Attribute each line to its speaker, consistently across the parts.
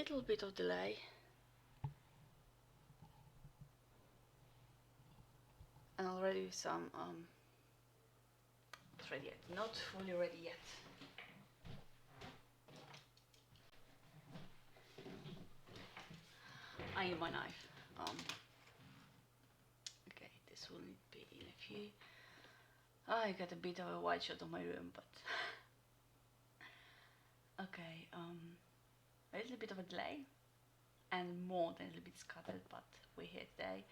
Speaker 1: little bit of delay. And already some not ready yet, not fully ready yet. I need my knife. Okay, this will need to be in a few. I got a bit of a wide shot of my room, but okay, a little bit of a delay and more than a little bit scattered, but we're here today,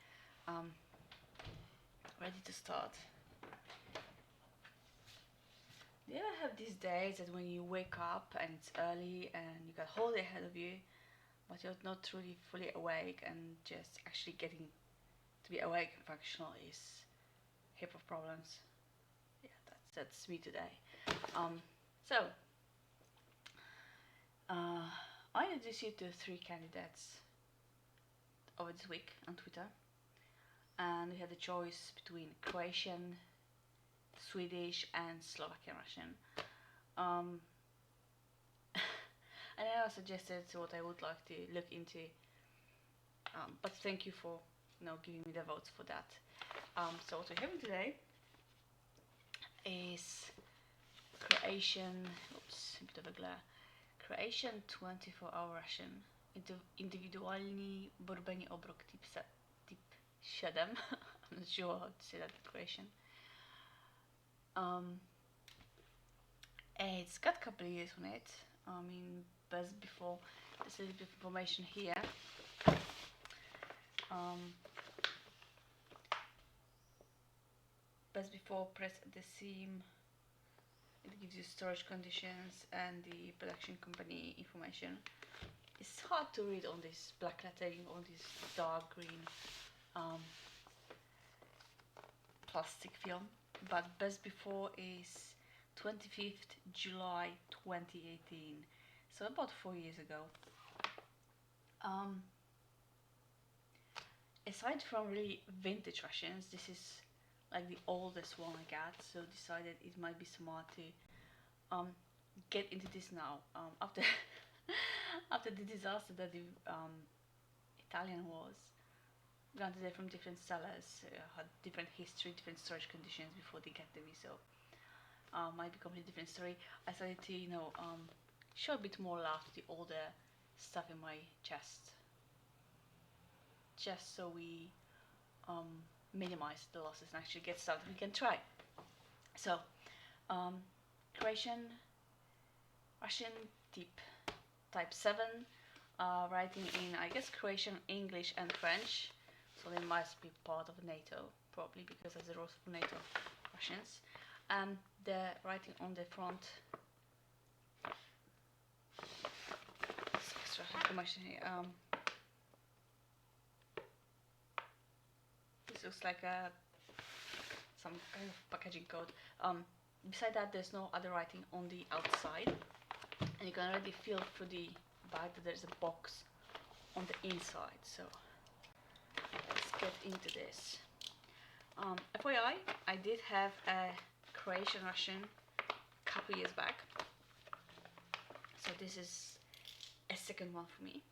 Speaker 1: ready to start. Do you ever have these days that when you wake up and it's early and you got a whole day ahead of you, but you're not really fully awake, and just actually getting to be awake and functional is a heap of problems? Yeah, that's me today. So I introduced you to 3 candidates over this week on Twitter, and we had a choice between Croatian, Swedish, and Slovakian Russian. And I suggested what I would like to look into, but thank you for giving me the votes for that. So what we're having today is Croatian, oops, a bit of a glare, Croatian 24-hour Russian, Individualny Borbeni obrok typ 7. I'm not sure how to say that in Croatian. It's got a couple of years on it. I mean, best before, there's a little bit of information here. Best before, press at the seam. It gives you storage conditions and the production company information. It's hard to read on this black lettering, on this dark green plastic film, but best before is 25th July 2018, so about 4 years ago. Aside from really vintage Russians, this is like the oldest one I got, so decided it might be smart to get into this now, after after the disaster that the Italian was. Granted, they're from different sellers, had different history, different storage conditions before they get to me, so might be a completely different story. I started to show a bit more love to the older stuff in my chest, just so we minimize the losses and actually get stuff that we can try. So Croatian, Russian type 7, writing in, I guess, Croatian, English and French, so they must be part of NATO, probably, because there's a rules for NATO Russians. And the writing on the front, extra information here. This looks like some kind of packaging code. Beside that, there's no other writing on the outside, and you can already feel through the bag that there's a box on the inside. So let's get into this. FYI, I did have a Croatian Russian a couple years back, so this is a second one for me.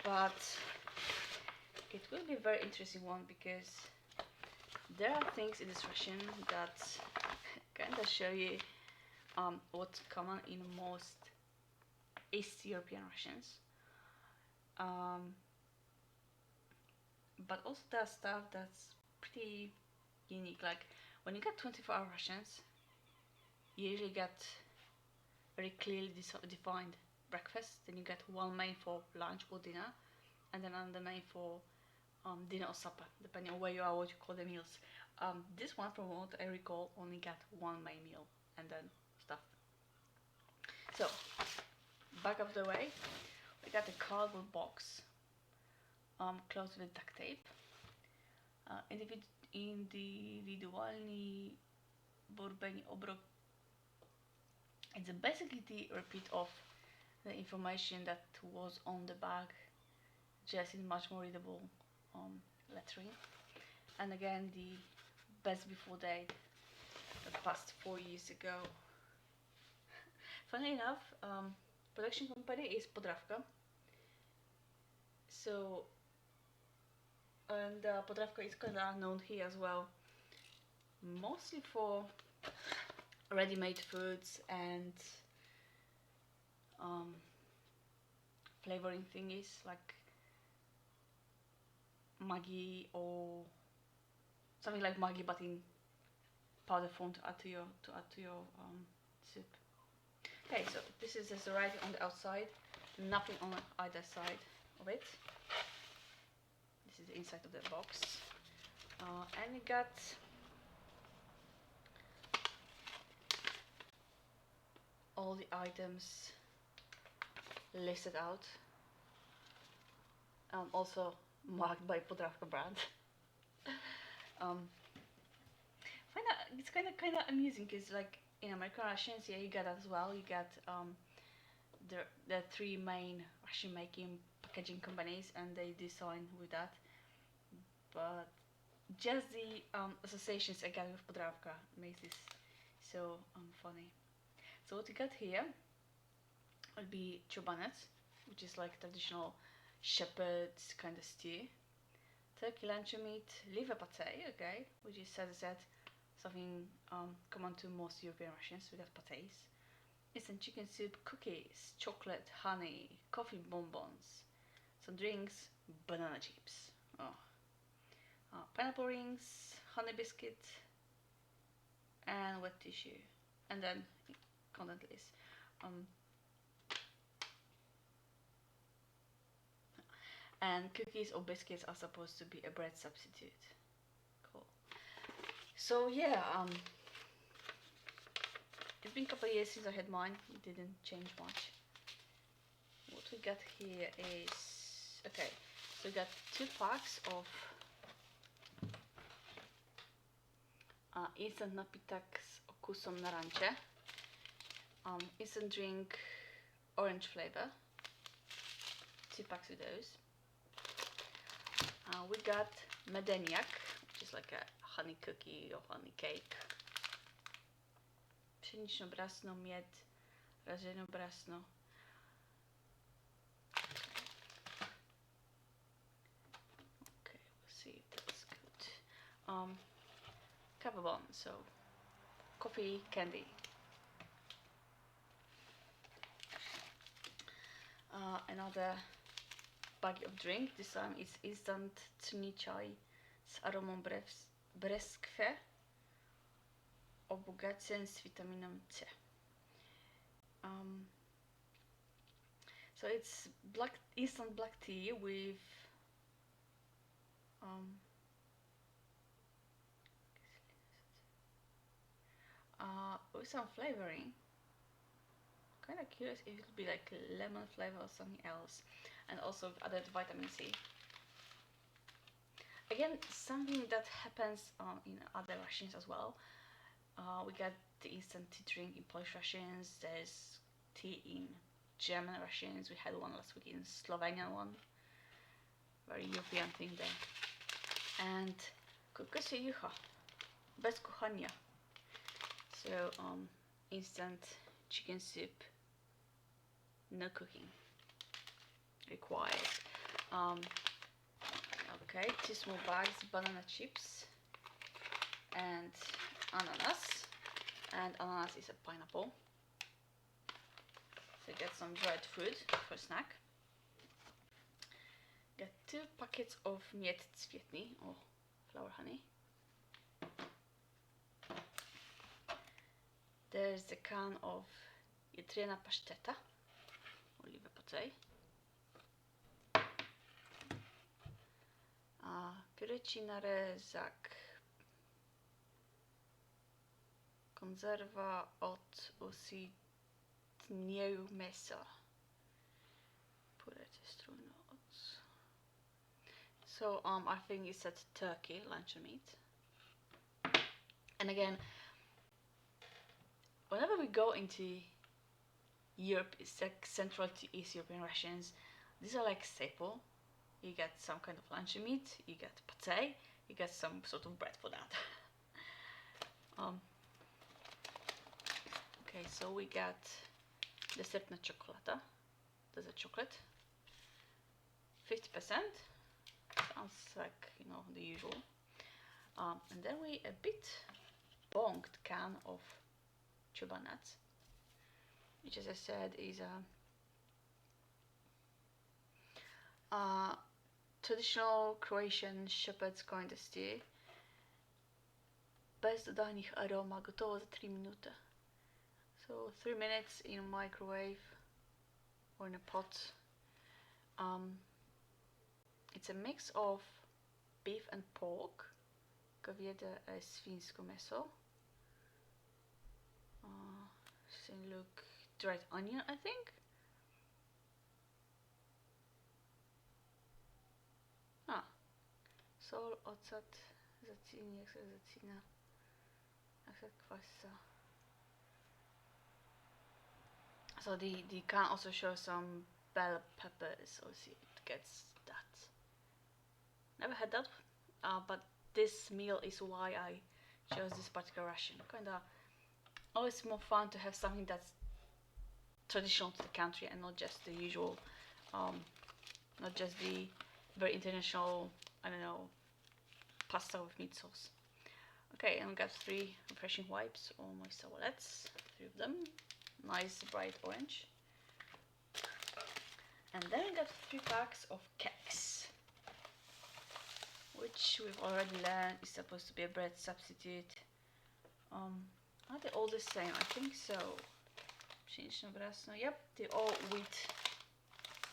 Speaker 1: But it will be a very interesting one, because there are things in this Russian that kind of show you what's common in most East European Russians. But also there's stuff that's pretty unique. Like when you get 24-hour Russians, you usually get very clearly defined breakfast, then you get one main for lunch or dinner, and then another main for dinner or supper, depending on where you are, what you call the meals. This one, from what I recall, only got one main meal and then stuff. So, back of the way, we got a cardboard box, closed with duct tape. Individualny Borbeni obrok. It's basically the repeat of the information that was on the bag, just in much more readable lettering. And again, the best before date that passed 4 years ago. Funnily enough, production company is Podravka. So, and Podravka is kind of known here as well, mostly for ready-made foods and flavoring thingies like Maggi or something like Maggi but in powder form to add to your soup. Okay, so this is just the writing on the outside, nothing on either side of it. This is the inside of the box, and you got all the items listed out, also marked by Podravka brand. It's kind of amusing because, like in American rations, yeah, you get that as well. You get the three main ration making packaging companies, and they design with that. But just the associations I get with Podravka makes this so funny. So what we got here would be chobanets, which is like traditional shepherd's kind of stew. Turkey luncheon meat, liver pate, okay, which is, as I said, something common to most European rations. We got pates. Instant chicken soup, cookies, chocolate, honey, coffee bonbons, some drinks, banana chips. Pineapple rings, honey biscuit, and wet tissue. And then content list. And cookies or biscuits are supposed to be a bread substitute. Cool. So yeah, it's been a couple of years since I had mine. It didn't change much. What we got here is, okay, so we got 2 packs of instant napitak s okusom naranče, instant drink orange flavor, 2 packs of those. We got medeniak, which is like a honey cookie or honey cake. Pszeniczno brasno, mied, rażeno brasno. Okay, we'll see if that's good. Kava, so coffee candy. Another bag of drink. This time it's instant tni chai z aromą breskve, obogacen z vitaminą C. So it's instant black tea with some flavoring. Kind of curious if it would be like lemon flavor or something else, and also added vitamin C. Again, something that happens in other rations as well. We got the instant tea drink in Polish rations. There's tea in German rations. We had one last week in Slovenian one. Very European thing there. And kokosie jucha, bez kuchania. So instant chicken soup, no cooking required. Okay, 2 small bags, banana chips and ananas. And ananas is a pineapple. So get some dried fruit for snack. Get 2 packets of mied cwietny or flower honey. There's the can of jutrena paszteta, liver pate. Pióreci narezak, konserwa od usitnieu mięsa. Purecie strujno od. So I think it said turkey luncheon meat. And again, whenever we go into Europe, it's like Central to East European rations. These are like staple. You get some kind of luncheon meat, you get pate, you get some sort of bread for that. Okay, so we got desertna ciokolata. There's a chocolate. 50%. Sounds like, you know, the usual. And then we a bit bonked can of chuba nuts, which, as I said, is a traditional Croatian shepherd's kind of stew. Bez dodanih aroma, gotovo za 3 minute. So 3 minutes in a microwave or in a pot. It's a mix of beef and pork. Говеда и свинско месо. Look, dried onion, I think. Sol, ocat, zacíni, jak se zacíná, jak se kvasa. So the can also shows some bell peppers, so see it gets that. Never had that, but this meal is why I chose this particular ration. Kinda always more fun to have something that's traditional to the country and not just the usual, not just the very international, I don't know, pasta with meat sauce. Okay, and we got 3 refreshing wipes on my sawalets, 3 of them, nice bright orange. And then we got 3 packs of cakes, which we've already learned is supposed to be a bread substitute. Are they all the same? I think so. Yep, they're all wheat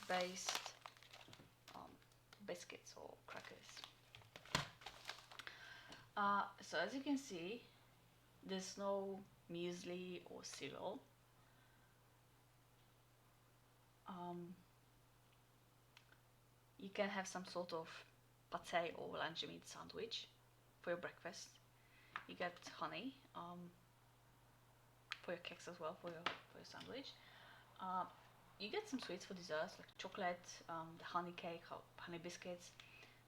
Speaker 1: based biscuits or crackers. So as you can see, there's no muesli or cereal. You can have some sort of pate or lunch meat sandwich for your breakfast. You get honey for your cakes as well, for your sandwich. You get some sweets for desserts like chocolate, the honey cake, honey biscuits,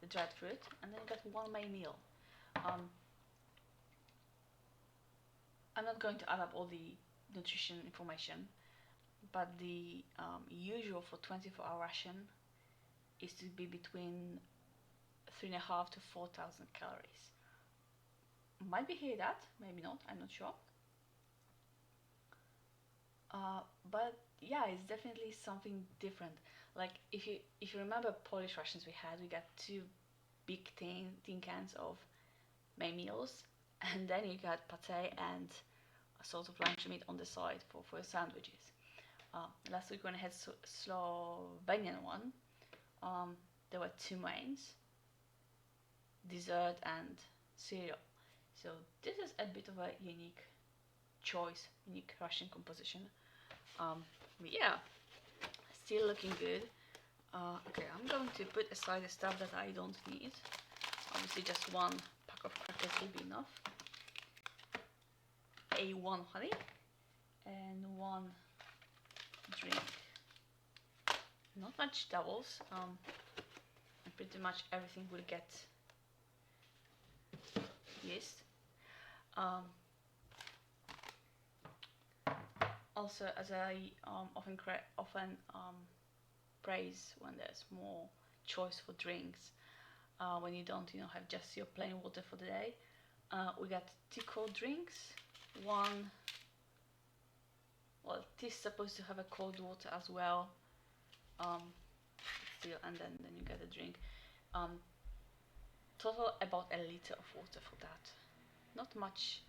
Speaker 1: the dried fruit, and then you get one main meal. I'm not going to add up all the nutrition information, but the usual for 24-hour ration is to be between 3,500 to 4,000 calories. Might be here that, maybe not, I'm not sure. But yeah, it's definitely something different. Like if you remember Polish rations we had, we got 2 big tin cans of main meals, and then you got pate and a sort of lunch meat on the side for your sandwiches. Last week when I had Slovenian one, there were 2 mains, dessert and cereal. So this is a bit of a unique choice, unique Russian composition. But yeah, still looking good. Okay, I'm going to put aside the stuff that I don't need. Obviously just 1 pack of crackers will be enough. 1 honey and 1 drink. Not much doubles, and pretty much everything will get used. Also, as I often praise when there's more choice for drinks, when you don't have just your plain water for the day, we got 2 cold drinks. One, well, this is supposed to have a cold water as well, still, and then you get a drink. Total about 1 liter of water for that. Not much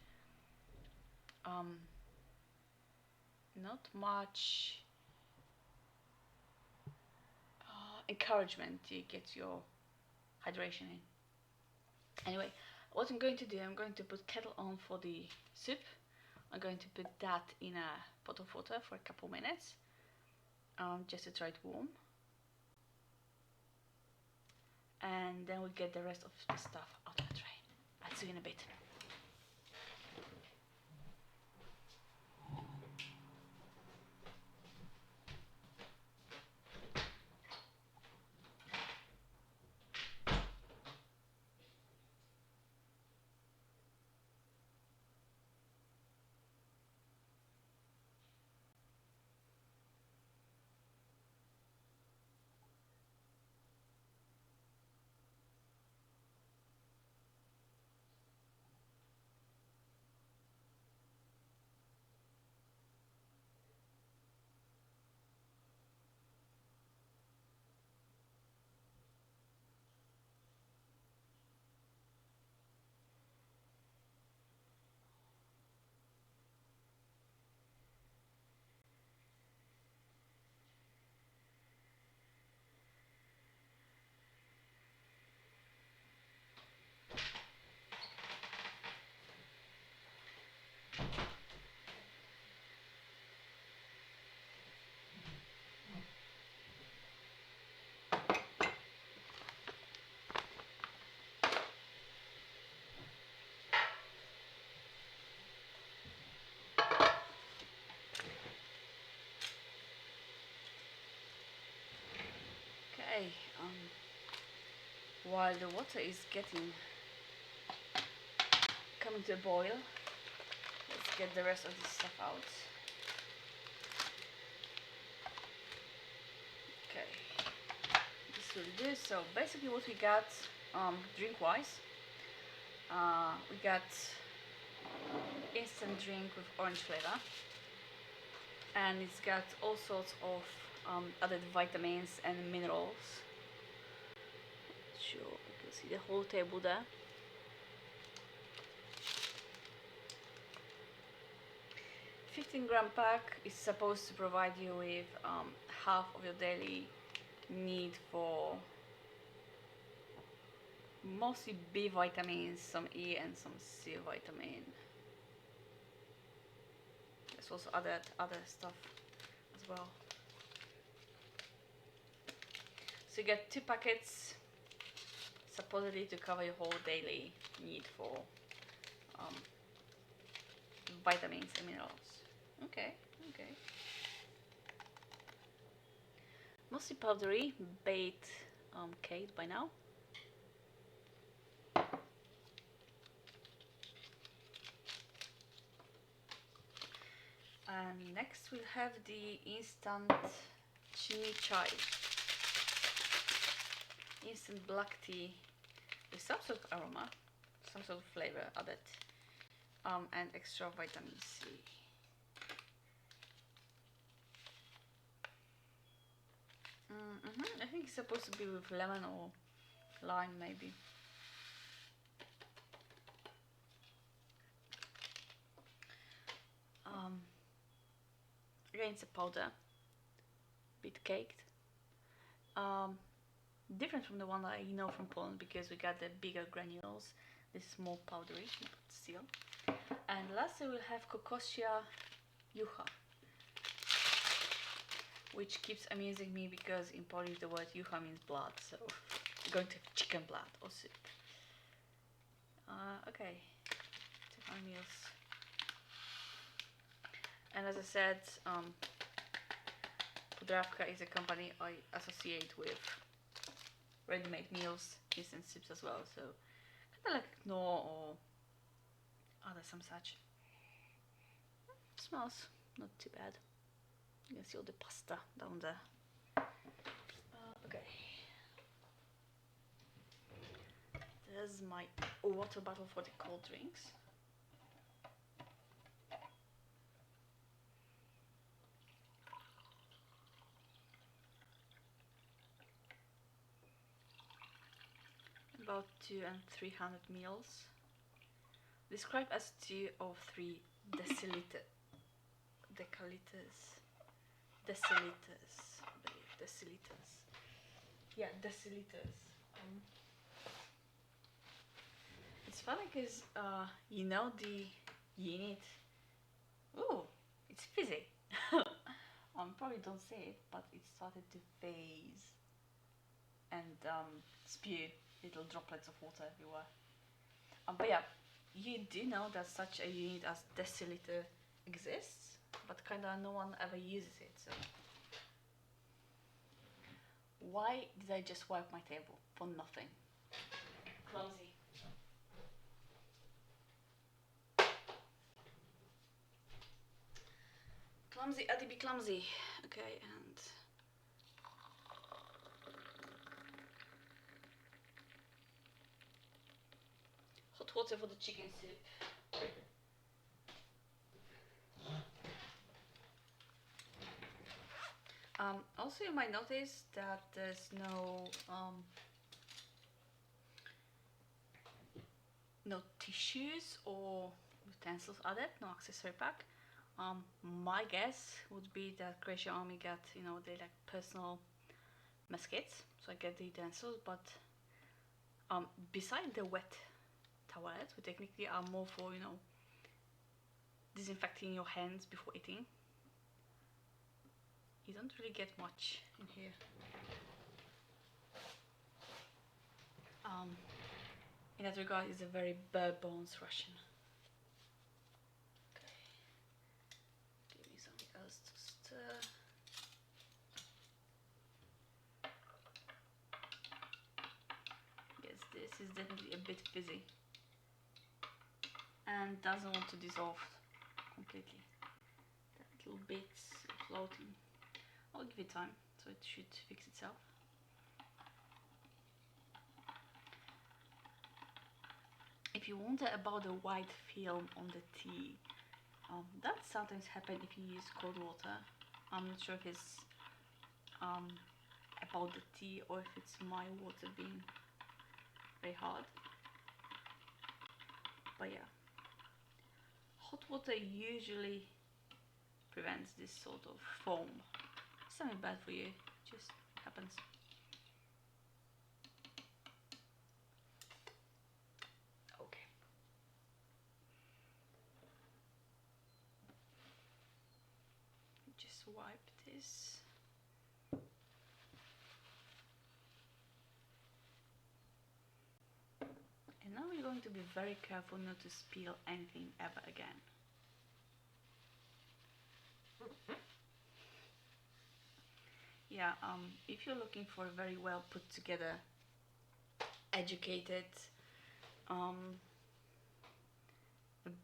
Speaker 1: encouragement to get your hydration in. Anyway, what I'm going to do, I'm going to put kettle on for the soup. I'm going to put that in a pot of water for a couple minutes, just to try it warm. And then we'll get the rest of the stuff out of the tray. I'll see you in a bit. while the water is coming to a boil, let's get the rest of this stuff out. Okay, this will do. So basically what we got, drink wise, we got instant drink with orange flavor, and it's got all sorts of added vitamins and minerals. Sure, you can see the whole table there. A 15-gram pack is supposed to provide you with half of your daily need for mostly B vitamins, some E and some C vitamin. There's also other stuff as well. So you get 2 packets supposedly to cover your whole daily need for vitamins and minerals. Okay. Mostly powdery, bait caked by now. And next we'll have the instant chini chai. Instant black tea with some sort of aroma, some sort of flavor added, and extra vitamin C. I think it's supposed to be with lemon or lime maybe. Again, it's a powder, bit caked. Different from the one that I know from Poland because we got the bigger granules. This is more powdery, but still. And lastly we'll have kokosia jucha, which keeps amusing me because in Polish the word jucha means blood, so we're going to have chicken blood or soup. Okay, to our meals. And as I said, Podravka is a company I associate with ready-made meals, instant soups as well, so kind of like Knorr or other some such. Smells not too bad. You can see all the pasta down there. Okay. There's my water bottle for the cold drinks. About 200 and 300 mils. Described as 2 or 3 deciliters. Yeah, deciliters. It's funny because you know the unit. Ooh, it's fizzy. Probably don't say it, but it started to phase and spew little droplets of water everywhere. But yeah, you do know that such a unit as deciliter exists, but kinda no one ever uses it, so why did I just wipe my table? For nothing. Clumsy. Clumsy, Addy be clumsy. Okay, and hot water for the chicken soup. Also you might notice that there's no tissues or utensils added, no accessory pack. My guess would be that Croatian army got, they like personal mess kits, so I get the utensils, but beside the wet towelettes, which technically are more for, disinfecting your hands before eating, you don't really get much in here. In that regard, it's a very bare bones Russian. Okay. Give me something else to stir. This is definitely a bit fizzy and doesn't want to dissolve completely. That little bits floating. I'll give it time, so it should fix itself. If you wonder about the white film on the tea, that sometimes happens if you use cold water. I'm not sure if it's about the tea or if it's my water being very hard. But yeah, hot water usually prevents this sort of foam. It's nothing bad for you, it just happens. Okay. Just wipe this. And now we're going to be very careful not to spill anything ever again. Yeah, if you're looking for a very well put together, educated,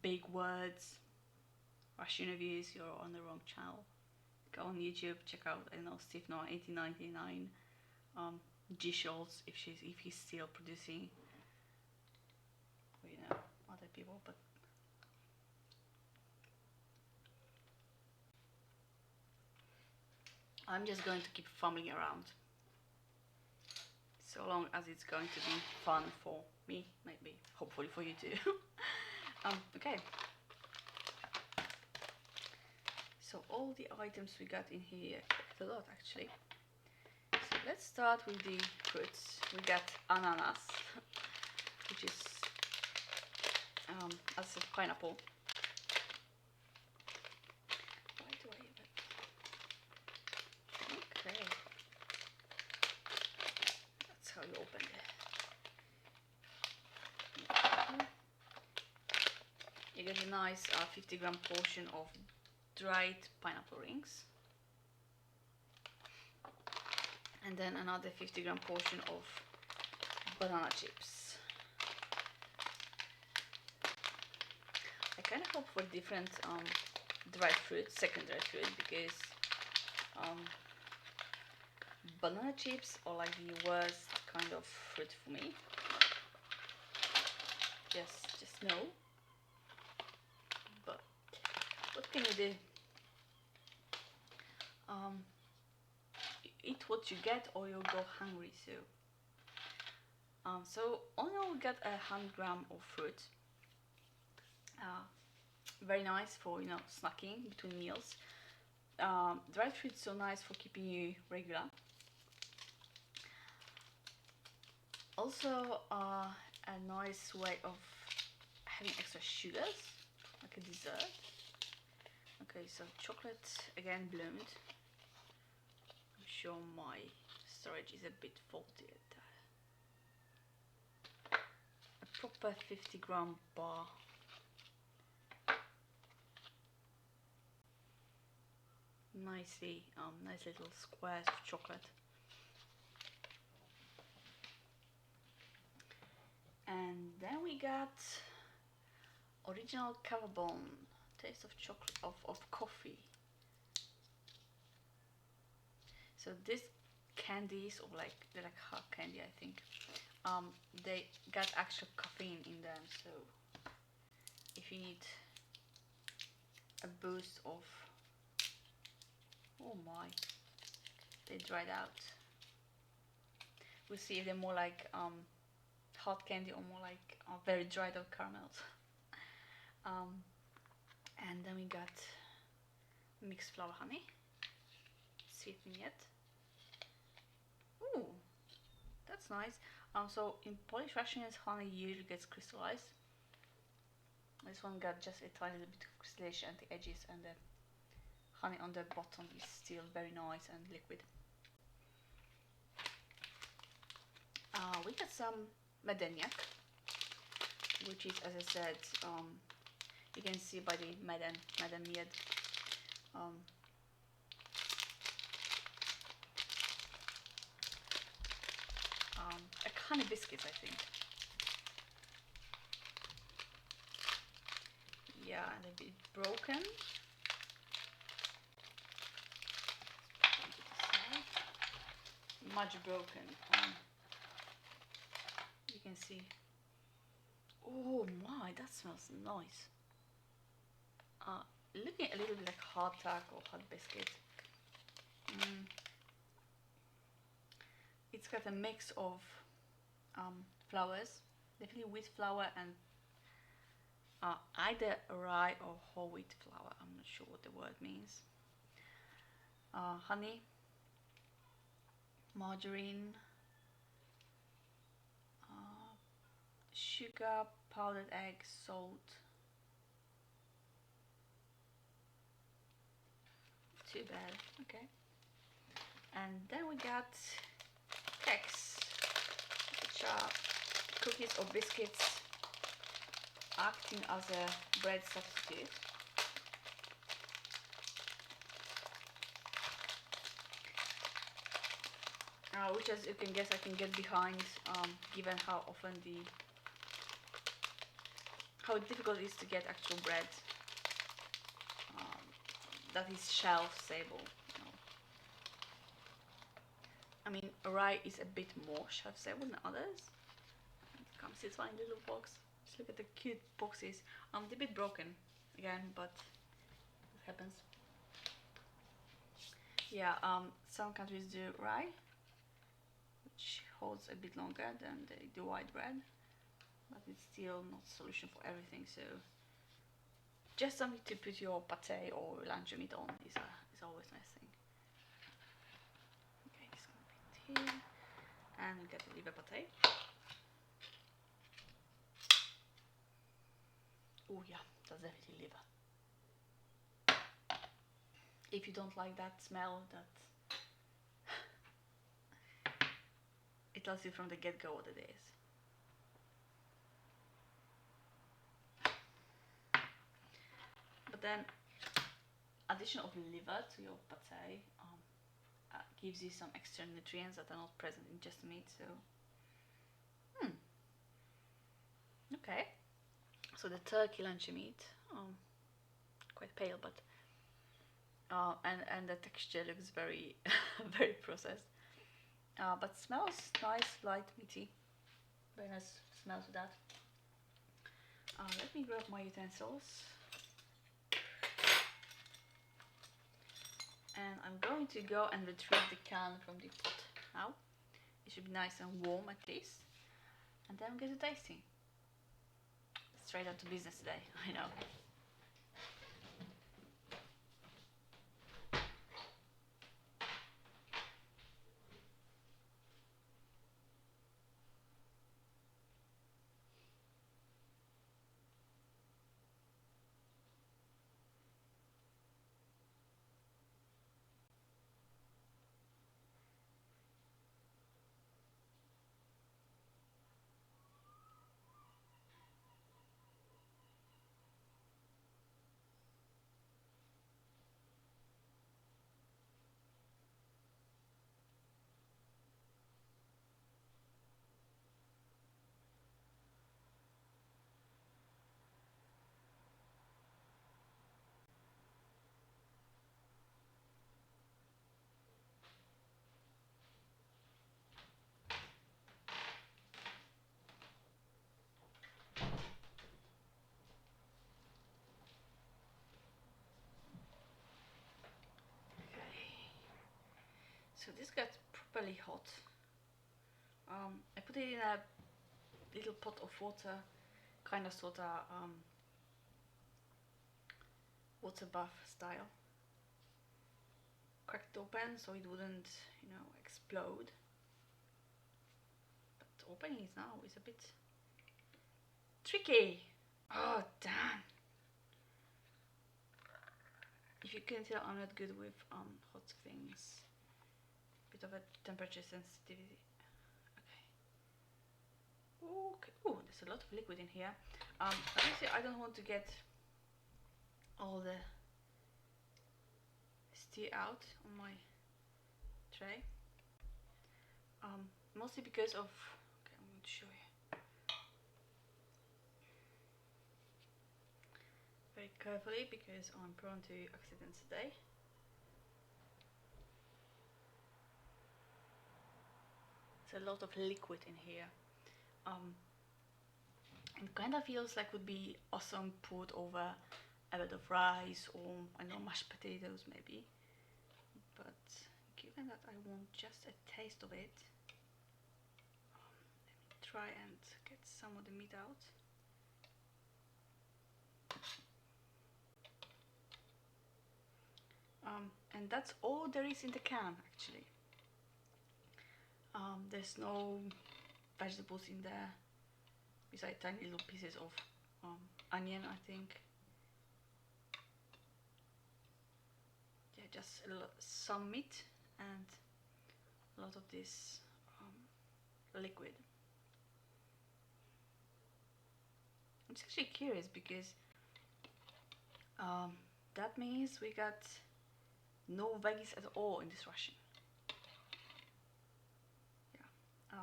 Speaker 1: big words, Russian reviews, you're on the wrong channel. Go on YouTube, check out, I don't know, Steve No 1899, G Schultz if he's still producing, or, you know, other people, but I'm just going to keep fumbling around, so long as it's going to be fun for me, maybe, hopefully for you too. Okay. So all the items we got in here, quite a lot actually. So let's start with the fruits. We got ananas, which is as a pineapple. Why do I even? Okay, that's how you open it. You get a nice 50-gram portion of dried pineapple rings, and then another 50-gram portion of banana chips. I kind of hope for different dried fruit, second dried fruit, because banana chips are like the worst kind of fruit for me. Just no. But what can you do? Eat what you get or you'll go hungry. So only we got 100 grams of fruit. Very nice for, you know, snacking between meals. Dried fruit is so nice for keeping you regular. Also a nice way of having extra sugars, like a dessert. Okay, so chocolate again bloomed. I'm sure my storage is a bit faulty at that. A proper 50-gram bar. Nicely, nice little squares of chocolate. And then we got original carbon, taste of chocolate, of coffee. So these candies, or like they're like hard candy, I think. They got extra caffeine in them, so if you need a boost of, oh my, they dried out. We'll see if they're more like hot candy or more like very dried out caramels. And then we got mixed flour honey, sweetening it. Ooh, that's nice. So in Polish Russians, honey usually gets crystallized. This one got just a tiny little bit of crystallization at the edges, and the honey on the bottom is still very nice and liquid. We got some medeniak, which is, as I said, you can see by the meden mied. A honey biscuits, I think. yeah, and a bit broken. Much broken. You can see. Oh my, that smells nice. Looking a little bit like hardtack or hot biscuit. It's got a mix of flours, definitely wheat flour and either rye or whole wheat flour. I'm not sure what the word means. Honey, margarine, sugar, powdered egg, salt. Too bad. Okay. And then we got cakes, which are cookies or biscuits acting as a bread substitute. Which, as you can guess, I can get behind, given how often how difficult it is to get actual bread that is shelf stable. I mean, rye is a bit more shelf stable than others. It comes in its fine little box. Just look at the cute boxes. They're a bit broken again, but it happens. Yeah, some countries do rye, which holds a bit longer than the white bread, but it's still not a solution for everything. So just something to put your pate or luncheon meat on is always a nice thing. Okay, this is gonna be here, and we get the liver pate. Oh yeah, that's definitely liver. If you don't like that smell, that it tells you from the get-go what it is. But then, addition of liver to your pate gives you some extra nutrients that are not present in just meat. So, okay. So the turkey luncheon meat, quite pale, but and the texture looks very very processed. But smells nice, light, meaty. Very nice smells with that. Let me grab my utensils. And I'm going to go and retrieve the can from the pot now. It should be nice and warm at least. And then I'm going to tasting. Straight out to business today, I know. So this got properly hot. I put it in a little pot of water, kind of sort of water bath style. Cracked it open so it wouldn't, explode. But opening it now is a bit tricky. Oh damn! If you can tell, I'm not good with hot things. Bit of a temperature sensitivity. Okay. Oh, there's a lot of liquid in here. Obviously, I don't want to get all the stew out on my tray. Mostly because of. Okay, I'm going to show you. carefully because I'm prone to accidents today. There's a lot of liquid in here. It kind of feels like would be awesome put over a bit of rice or I know mashed potatoes maybe. But given that I want just a taste of it, let me try and get some of the meat out. And that's all there is in the can actually. There's no vegetables in there besides tiny little pieces of onion, I think. Yeah, just some meat and a lot of this liquid. I'm just actually curious because that means we got no veggies at all in this ration. Yeah.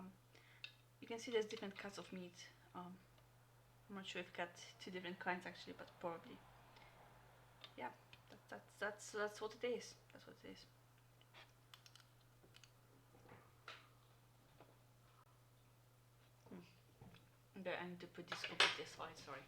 Speaker 1: You can see there's different cuts of meat. I'm not sure if we got two different kinds actually, but probably. Yeah, that's what it is. That's what it is. Okay, I need to put this over this side. Sorry.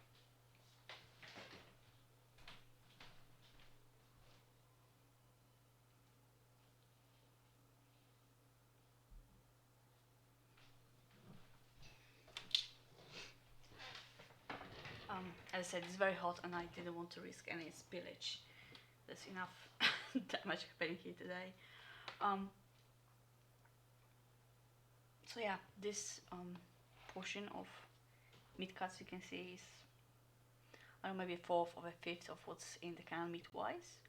Speaker 1: As I said, it's very hot and I didn't want to risk any spillage. There's enough damage happening here today. So yeah, this portion of meat cuts you can see is, I don't know, maybe a fourth or a fifth of what's in the can meat wise.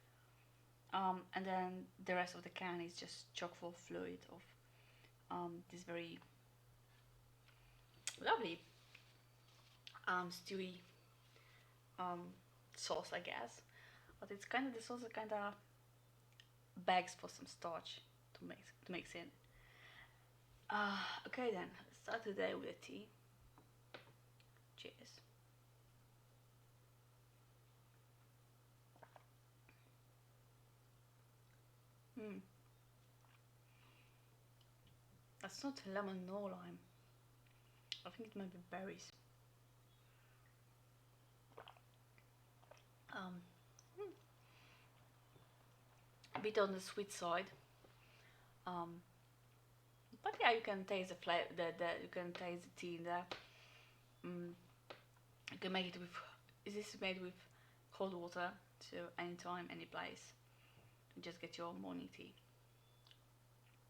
Speaker 1: And then the rest of the can is just chock full of fluid of this very lovely stewy sauce, I guess. But it's kind of, the sauce is kind of bags for some starch to mix in. Okay then, let's start today with a tea. Cheers. That's not lemon nor lime. I think it might be berries. A bit on the sweet side. But yeah, you can taste the flavor. You can taste the tea in there. You can make it with. Is this made with cold water? So anytime, any place, you just get your morning tea.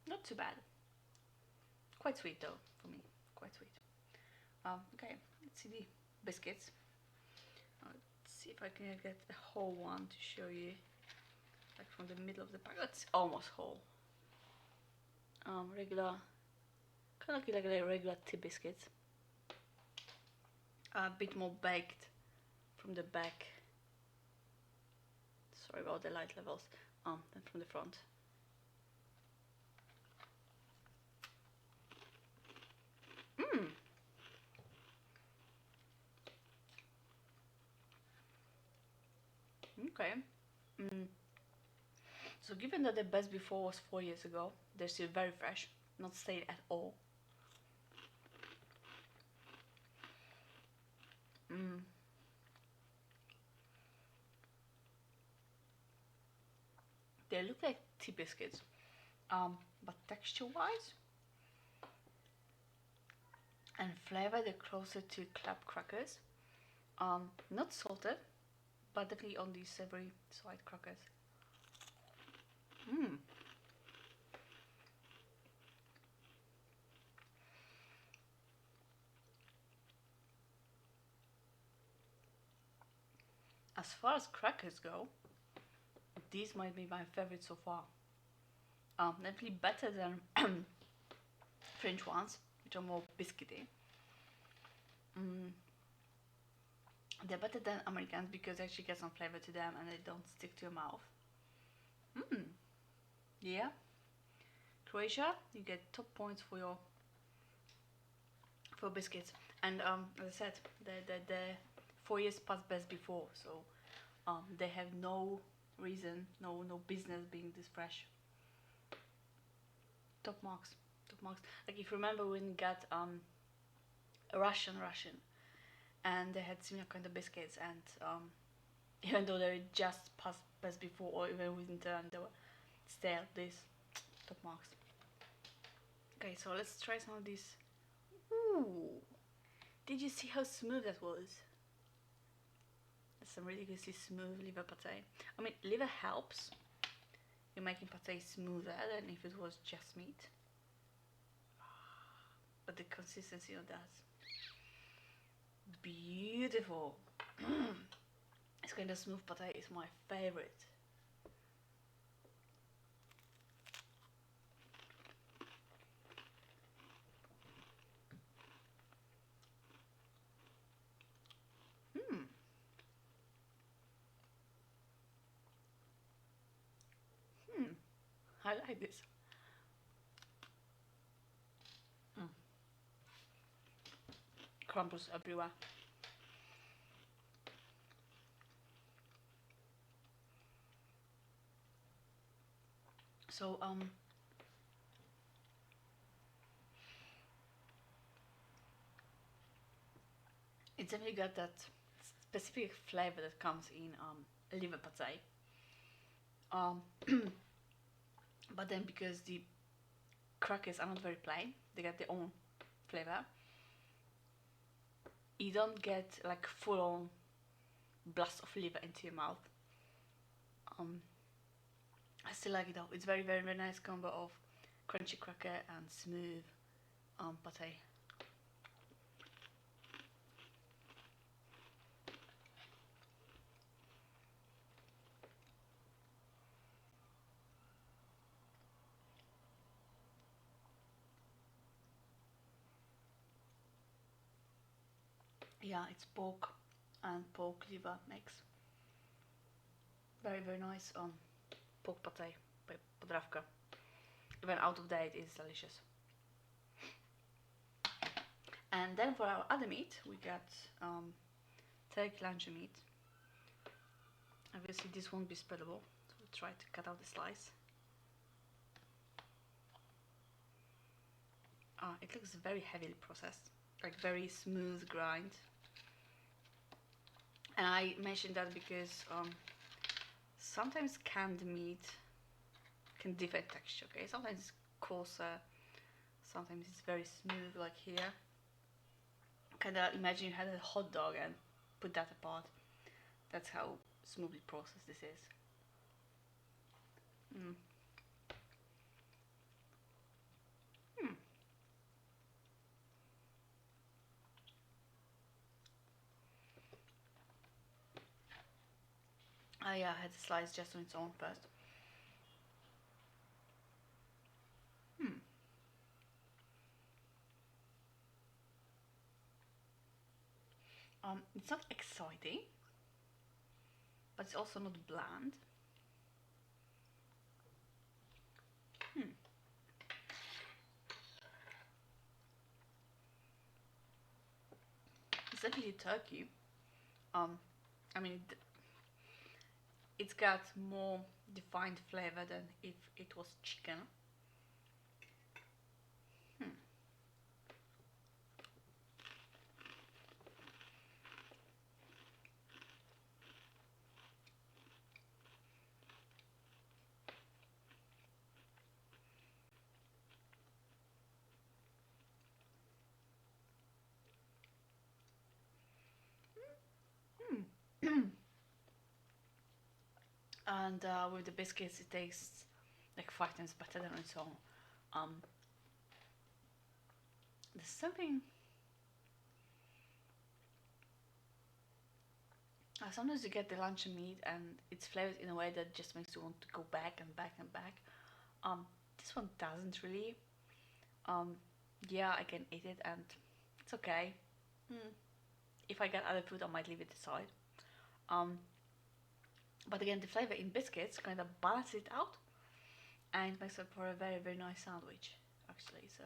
Speaker 1: Not too bad. Quite sweet though for me. Quite sweet. Okay, let's see the biscuits. Let's see if I can get a whole one to show you, like from the middle of the pack. That's almost whole. Regular, kind of like regular tea biscuits. A bit more baked from the back. Sorry about the light levels. Than from the front. Okay. So given that the best before was 4 years ago, they're still very fresh, not stale at all. They look like tea biscuits, but texture-wise and flavor, they're closer to club crackers. Not salted, but definitely on the savory side crackers. As far as crackers go, these might be my favorite so far. Definitely better than French ones, which are more biscuity. They're better than Americans because they actually get some flavor to them and they don't stick to your mouth. Yeah. Croatia, you get top points for your biscuits. And as I said, the 4 years past best before, so They have no reason, no business being this fresh. Top marks, top marks. Like if you remember when we got a Ration, and they had similar kind of biscuits, and even though they were just passed before or even within the they were stale. This top marks. Okay, so let's try some of these. Ooh, did you see how smooth that was? That's some ridiculously smooth liver pate. I mean, liver helps in making pate smoother than if it was just meat. But the consistency of that, beautiful. This kind of smooth pate is my favorite. I like this. Crumbles everywhere. So it's definitely got that specific flavor that comes in liver pate. But then because the crackers are not very plain, they get their own flavor. You don't get like full-on blast of liver into your mouth. I still like it though. It's very nice combo of crunchy cracker and smooth pate. Yeah, it's pork and pork liver mix. Very nice pork pate, podrawka. Even out of date is delicious. And then for our other meat, we got turkey luncheon meat. Obviously this won't be spreadable, so we'll try to cut out the slice. It looks very heavily processed, like very smooth grind. And I mentioned that because sometimes canned meat can differ in texture, okay? Sometimes it's coarser, sometimes it's very smooth, like here. Kinda imagine you had a hot dog and put that apart. That's how smoothly processed this is. I had to slice just on its own first. It's not exciting, but it's also not bland. It's definitely turkey. I mean, it's got more defined flavor than if it was chicken. And with the biscuits, it tastes like 5 times better than on its own. There's something. Sometimes you get the luncheon meat and it's flavored in a way that just makes you want to go back and back and back. This one doesn't really. Yeah, I can eat it and it's okay. If I get other food, I might leave it aside. But again, the flavor in biscuits kind of balances it out and it makes it for a very nice sandwich, actually. So,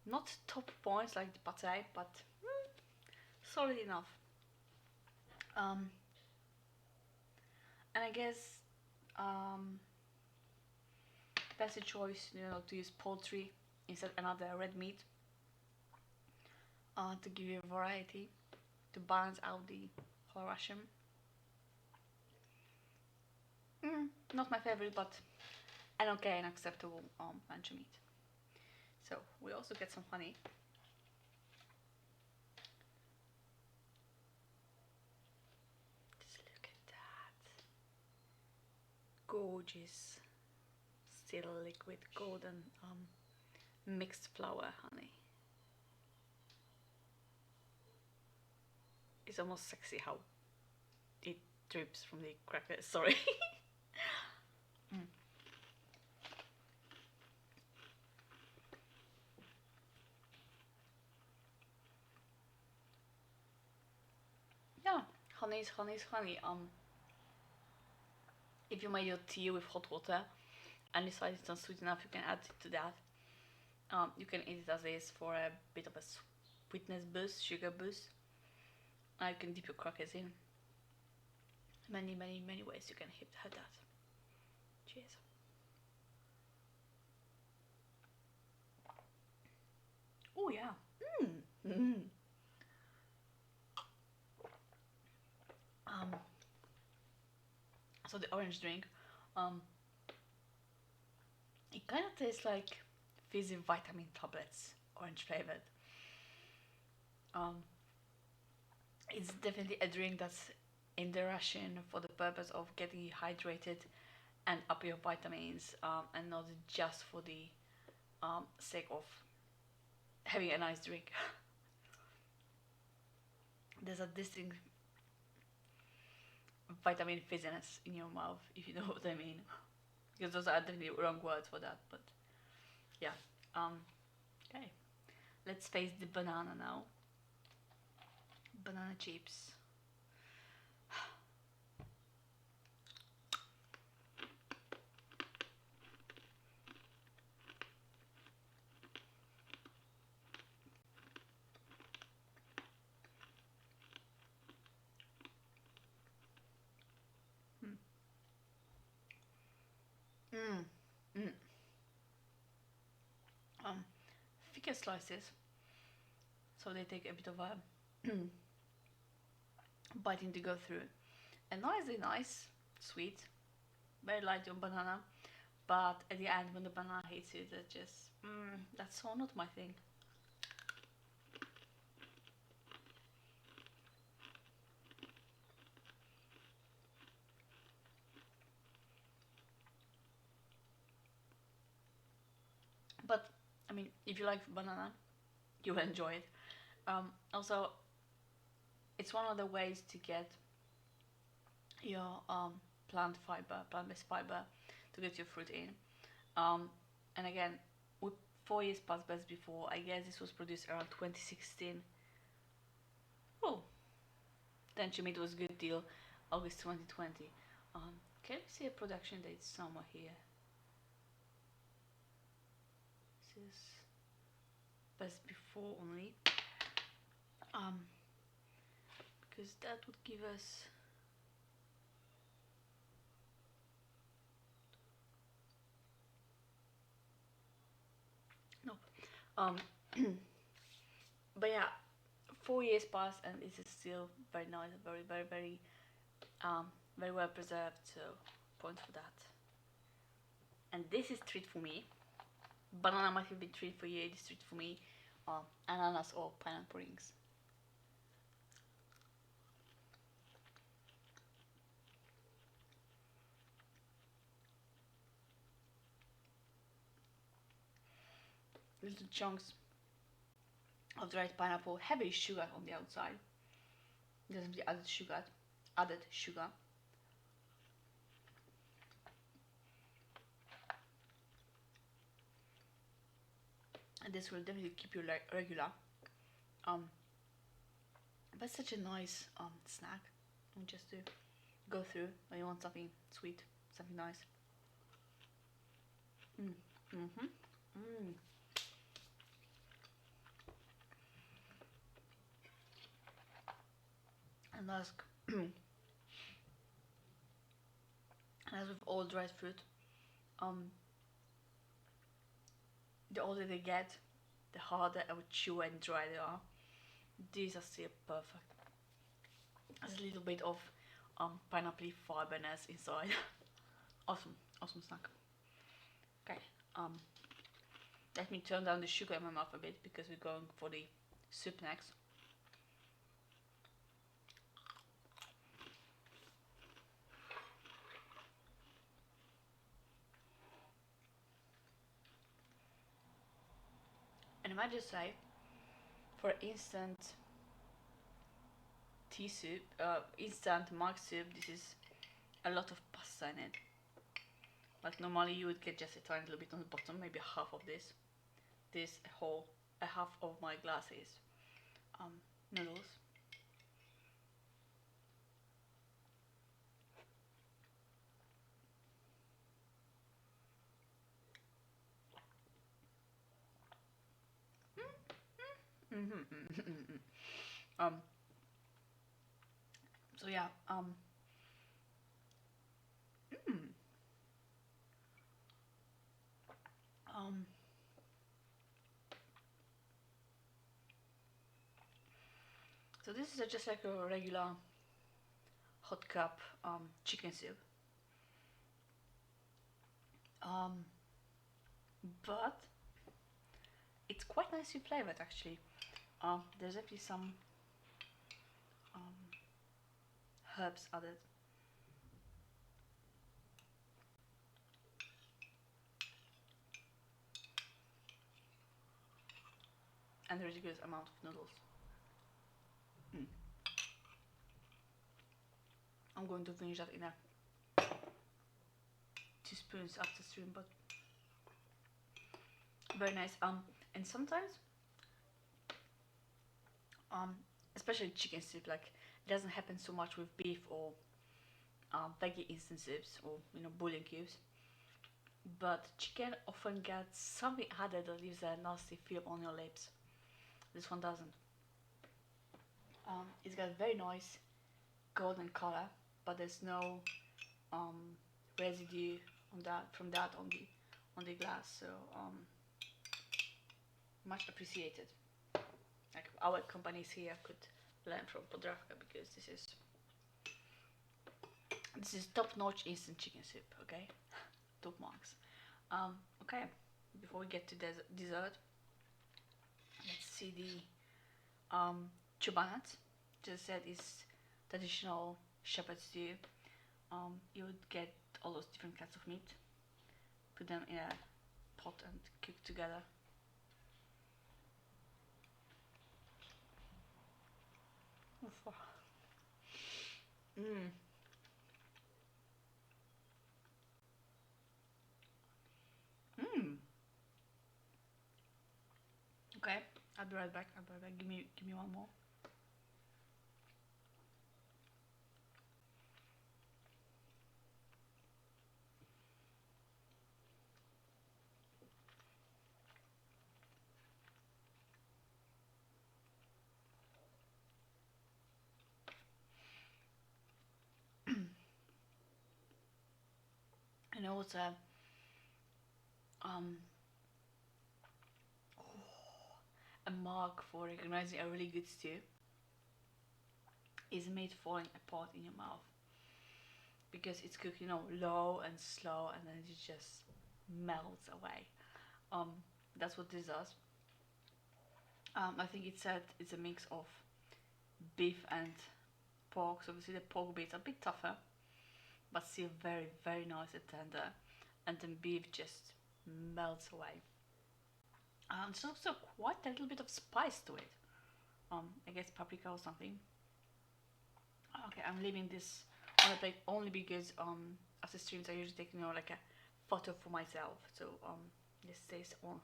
Speaker 1: not top points like the pate, but solid enough. And I guess that's a choice, you know, to use poultry instead of another red meat, to give you a variety, to balance out the whole ration. Not my favorite, but an okay and acceptable lunch meat. So we also get some honey. Just look at that. Gorgeous, still liquid golden mixed flour honey. It's almost sexy how it drips from the cracker. Sorry. Yeah, honey is honey is honey. If you made your tea with hot water and decide it's not sweet enough, you can add it to that. You can eat it as is for a bit of a sweetness boost, sugar boost. And you can dip your crackers in. Many ways you can have that. Cheers. Oh yeah. So the orange drink, it kind of tastes like fizzy vitamin tablets, orange flavored. It's definitely a drink that's in the ration for the purpose of getting you hydrated and up your vitamins, and not just for the sake of having a nice drink. There's a distinct vitamin fizziness in your mouth, if you know what I mean. Because those are definitely wrong words for that, but yeah. Okay. Let's face the banana now. Banana chips. Thicker slices, so they take a bit of a biting to go through. And nice, sweet, very light on banana, but at the end when the banana hits it, it's just that's so not my thing. But I mean, if you like banana, you will enjoy it. Also, it's one of the ways to get your plant-based fiber, to get your fruit in. And again, with 4 years past best before, I guess this was produced around 2016. Oh, then she made was a good deal, August 2020. Can we see a production date somewhere here? This is best before only. Because that would give us but yeah, 4 years passed and this is still very nice, very very well preserved, so points for that. And this is treat for me. Banana might have been treat for you, this treat for me. Ananas or pineapple rings. Little chunks of dried pineapple, heavy sugar on the outside. There's the added sugar. And this will definitely keep you like regular. But such a nice snack, just to go through when you want something sweet, something nice. And ask as with all dried fruit, the older they get, the harder and chew and dry they are. These are still perfect. There's a little bit of pineapple fiberness inside. Awesome, awesome snack. Okay, let me turn down the sugar in my mouth a bit because we're going for the soup next. And I might just say, for instant tea soup, instant mug soup, this is a lot of pasta in it. Like normally you would get just a tiny little bit on the bottom, maybe half of this. This whole, a half of my glass is noodles. So yeah, so this is just like a regular hot cup chicken soup, but it's quite nicely flavored actually. There's actually some herbs added. And there's a good amount of noodles. I'm going to finish that in a teaspoons after stream, but very nice. And sometimes, especially chicken soup, like it doesn't happen so much with beef or veggie instant soups or bouillon cubes. But chicken often gets something added that leaves a nasty film on your lips. This one doesn't. It's got very nice golden color, but there's no residue on that on the glass. So much appreciated. Like our companies here could learn from Podravka because this is top-notch instant chicken soup. Okay, top marks. Okay, before we get to dessert, let's see the chubanat. Just said is traditional shepherd stew. You would get all those different kinds of meat, put them in a pot and cook together. Okay, I'll be right back. Give me one more. I know it's a mark for recognizing a really good stew is meat falling apart in your mouth because it's cooked, low and slow, and then it just melts away. That's what this does. I think it said it's a mix of beef and pork. So obviously the pork bits are a bit tougher, but still very, very nice and tender, and then beef just melts away. There's also quite a little bit of spice to it. I guess paprika or something. Okay, I'm leaving this on the plate only because after streams I usually take like a photo for myself. So this stays on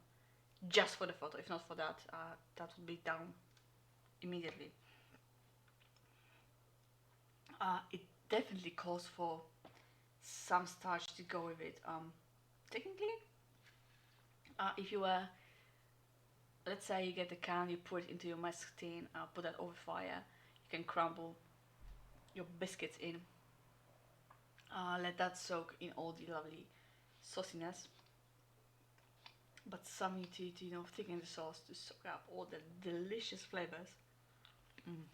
Speaker 1: just for the photo. If not for that, that would be down immediately. It definitely calls for some starch to go with it. Technically, if you were, let's say you get the can, you put it into your mask tin, put that over fire, you can crumble your biscuits in. Let that soak in all the lovely sauciness. But some need to, you know, thicken the sauce to soak up all the delicious flavors. Mm.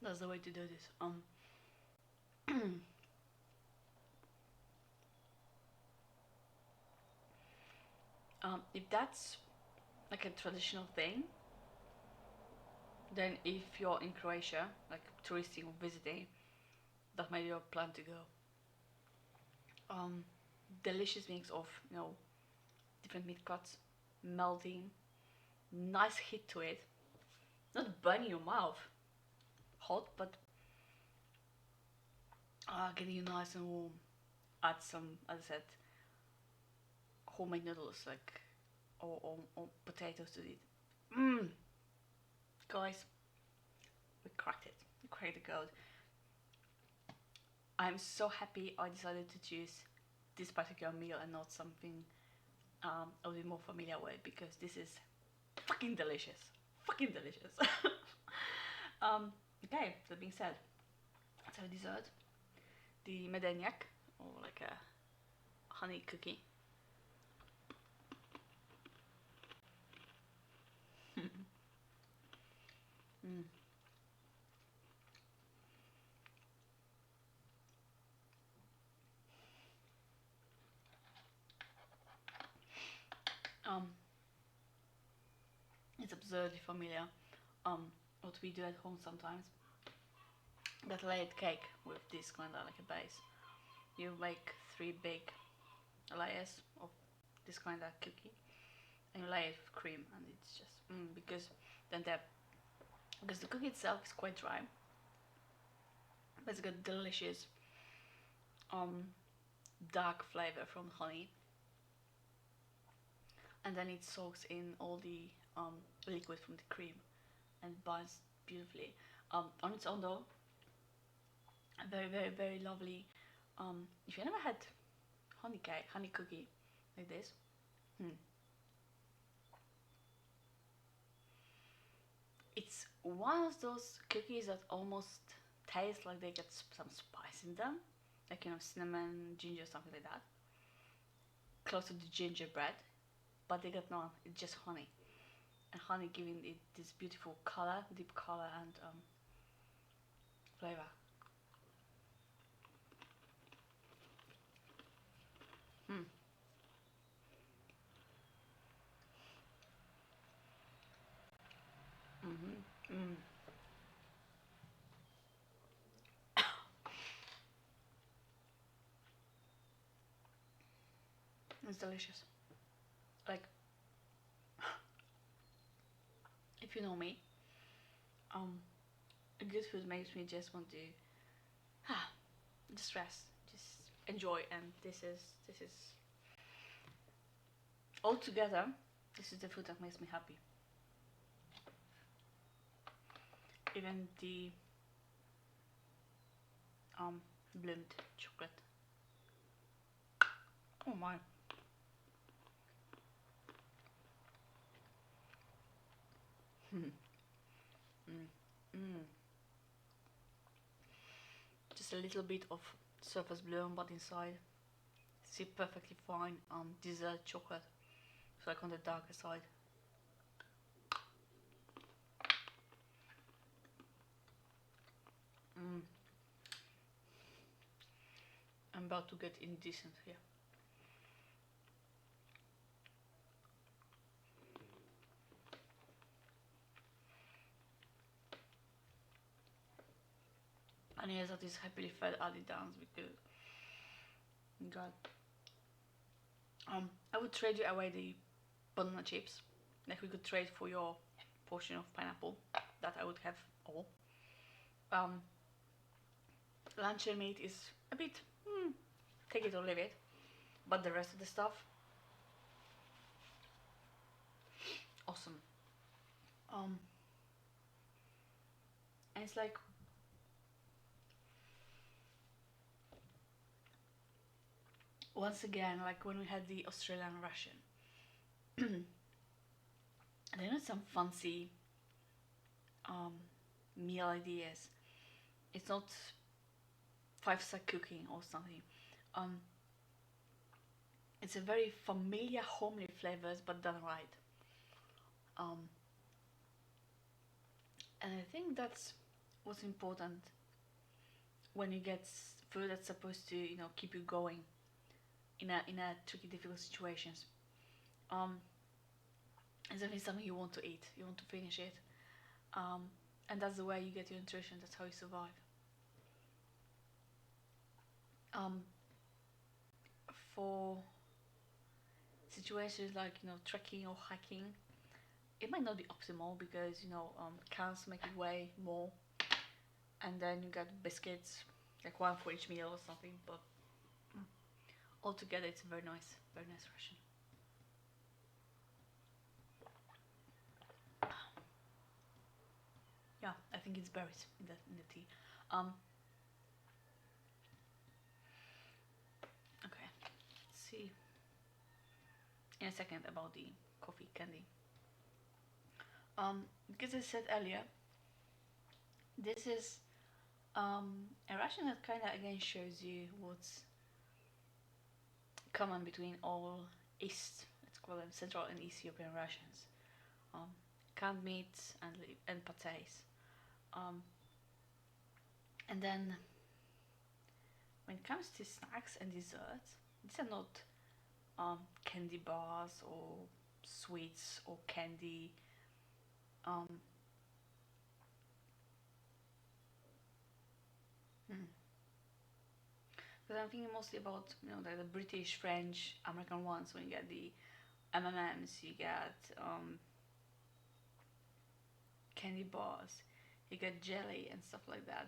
Speaker 1: That's the way to do this. If that's like a traditional thing, then if you're in Croatia, like touristing or visiting, that might be your plan to go. Delicious mix of, you know, different meat cuts, melting, nice heat to it, not burning your mouth, hot, but getting you nice and warm. Add some, as I said, homemade noodles, like or potatoes to it. Guys, we cracked it. We cracked the code. I'm so happy I decided to choose this particular meal and not something I'll be more familiar with, because this is fucking delicious. Fucking delicious. Okay, that being said, let's have a dessert. The medeniak, or like a honey cookie. Mm. Um, it's absurdly familiar. What we do at home sometimes. That layered cake with this kind of like a base. You make 3 big layers of this kind of cookie, and you lay it with cream, and it's just because then because the cookie itself is quite dry, but it's got delicious dark flavor from honey, and then it soaks in all the liquid from the cream and binds beautifully. On its own though, very very very lovely. If you never had honey cake, honey cookie like this, it's one of those cookies that almost taste like they get some spice in them, like, you know, cinnamon, ginger, something like that, close to the gingerbread, but they got none. It's just honey, and honey giving it this beautiful color, deep color, and flavor. Mm. Mm-hmm. Mm. It's delicious. Like, if you know me, good food makes me just want to just rest, just enjoy, and this is all together. This is the food that makes me happy. Even the bloomed chocolate. Oh my. mm. Mm. Just a little bit of surface bloom, but inside see perfectly fine dessert chocolate. It's like on the darker side. I'm about to get indecent here. And yes, that is happily fed Adi dance, because God, I would trade you away the banana chips. Like, we could trade for your portion of pineapple. That I would have all. Luncheon meat is a bit take it or leave it, but the rest of the stuff, awesome. And it's like, once again, like when we had the Australian Ration, they had some fancy meal ideas. It's not 5-star cooking or something. Um, it's a very familiar, homely flavors, but done right. Um, and I think that's what's important when you get food that's supposed to, you know, keep you going in a tricky, difficult situations. Um, it's definitely something you want to eat. You want to finish it. Um, and that's the way you get your nutrition. That's how you survive. Um, for situations like, you know, trekking or hiking, it might not be optimal because, you know, cows make it weigh more, and then you get biscuits, like one for each meal or something. But altogether, it's a very nice ration. Yeah, I think it's berries in the tea. Um, okay, let's see in a second about the coffee candy. Because I said earlier, this is a ration that kind of again shows you what's common between all East, let's call them Central and East European rations. Um, canned meats and pâtés. Um, and then when it comes to snacks and desserts, these are not candy bars or sweets or candy. Um, hmm. Because I'm thinking mostly about, you know, the British, French, American ones. When you get the M&Ms, you get candy bars, you get jelly and stuff like that.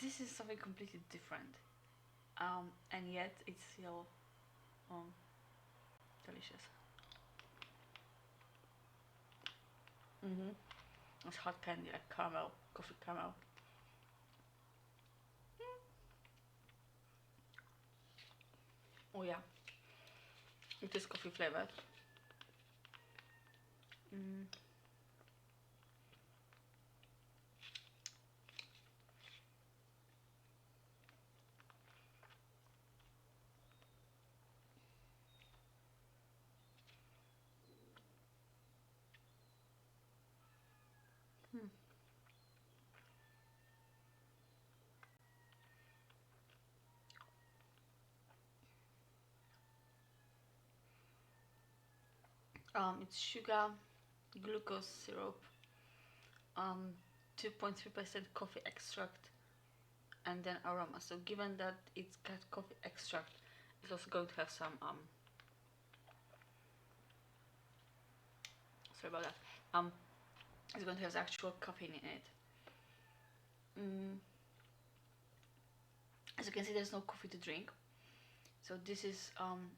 Speaker 1: This is something completely different, and yet it's still um, delicious. Mm-hmm. It's hot candy, like caramel, coffee caramel. Oh yeah, it is coffee flavored. Mm. Mm. It's sugar, glucose syrup, um, 2.3% coffee extract, and then aroma. So given that it's got coffee extract, it's also going to have some sorry about that. It's going to have actual caffeine in it. Mm. As you can see, there's no coffee to drink. So this is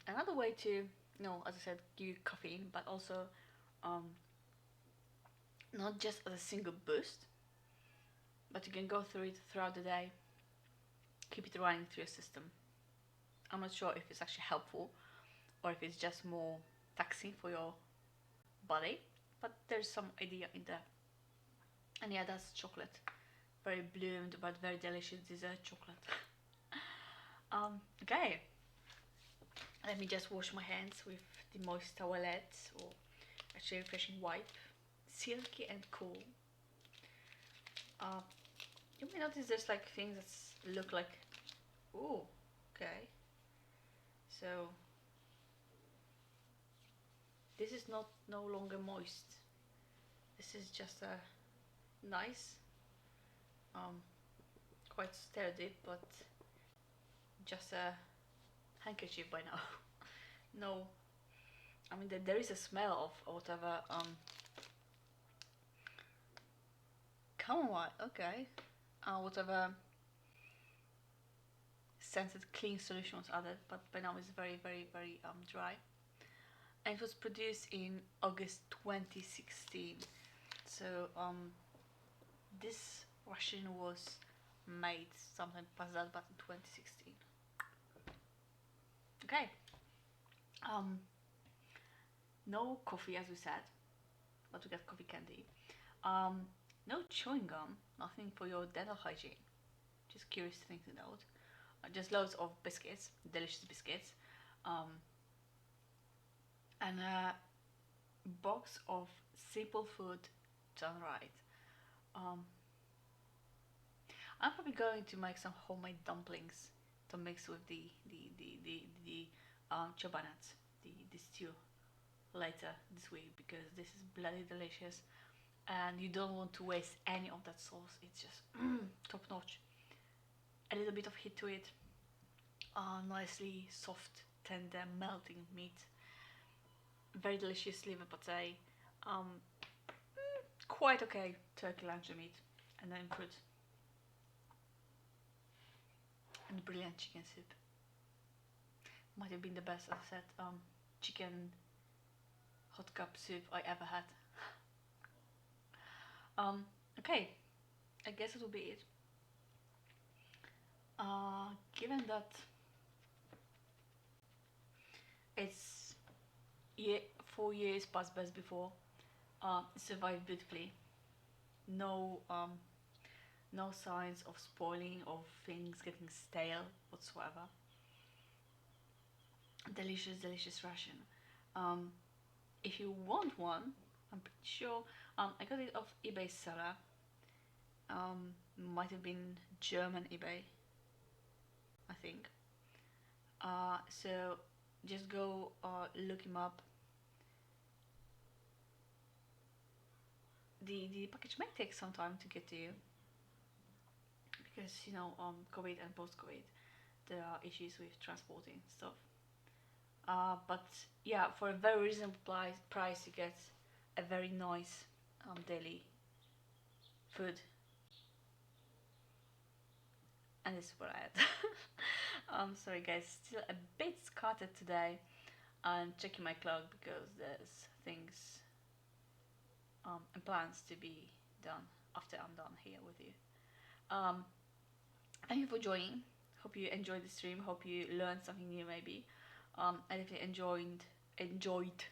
Speaker 1: another way to, you know, as I said, give you caffeine, but also um, not just as a single boost, but you can go through it throughout the day, keep it running through your system. I'm not sure if it's actually helpful or if it's just more taxing for your body, but there's some idea in there. And yeah, that's chocolate. Very bloomed but very delicious dessert chocolate. Okay, let me just wash my hands with the moist towelette, or actually refreshing wipe. Silky and cool. Uh, you may notice there's like things that look like, oh, okay. So this is not no longer moist. This is just a nice, quite sturdy, but just a handkerchief by now. No, I mean there is a smell of whatever chamomile. Okay, whatever scented clean solution was added, but by now it's very dry. And it was produced in August 2016. So this Russian was made sometime past that, but in 2016. Okay. No coffee, as we said, but we got coffee candy. Um, no chewing gum, nothing for your dental hygiene. Just curious thing to note. Just loads of biscuits, delicious biscuits, um, and a box of simple food done right. Um, I'm probably going to make some homemade dumplings to mix with the choba nuts, the stew later this week because this is bloody delicious and you don't want to waste any of that sauce. It's just top notch. A little bit of heat to it, nicely soft, tender, melting meat. Very delicious liver pate. Um, quite okay turkey luncheon meat, and then fruit and brilliant chicken soup. Might have been the best, as I said, chicken hot cup soup I ever had. Okay, I guess it will be it. Given that it's 4 years past best before, it survived beautifully. No, no signs of spoiling or things getting stale whatsoever. Delicious, delicious ration. Um, if you want one, I'm pretty sure I got it off eBay seller. Might have been German eBay, I think. So just go look him up. The package might take some time to get to you because COVID and post COVID there are issues with transporting stuff. But yeah, for a very reasonable price you get a very nice daily food, and this is what I had. Sorry guys, still a bit scattered today. I'm checking my clock because there's things and plans to be done after I'm done here with you. Um, Thank you for joining. Hope you enjoyed the stream. Hope you learned something new maybe. I definitely enjoyed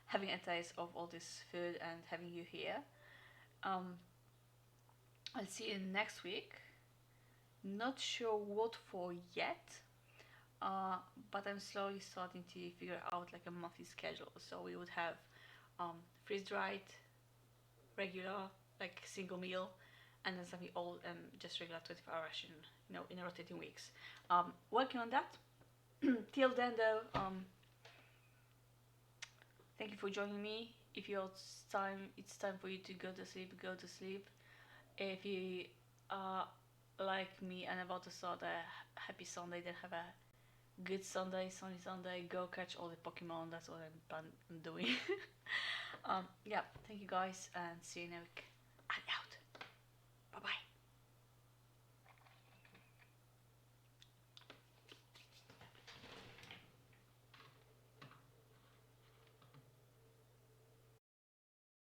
Speaker 1: having a taste of all this food and having you here. Um, I'll see you next week. Not sure what for yet, but I'm slowly starting to figure out like a monthly schedule. So we would have freeze dried, regular, like single meal, and then something old and just regular 24-hour ration, in rotating weeks. Working on that. Till then, though, thank you for joining me. If it's time for you to go to sleep, go to sleep. If you are like me and about to start a happy Sunday, then have a good Sunday, sunny Sunday. Go catch all the Pokemon. That's what I'm doing. Yeah, thank you guys, and see you next week. I'm out. Bye bye.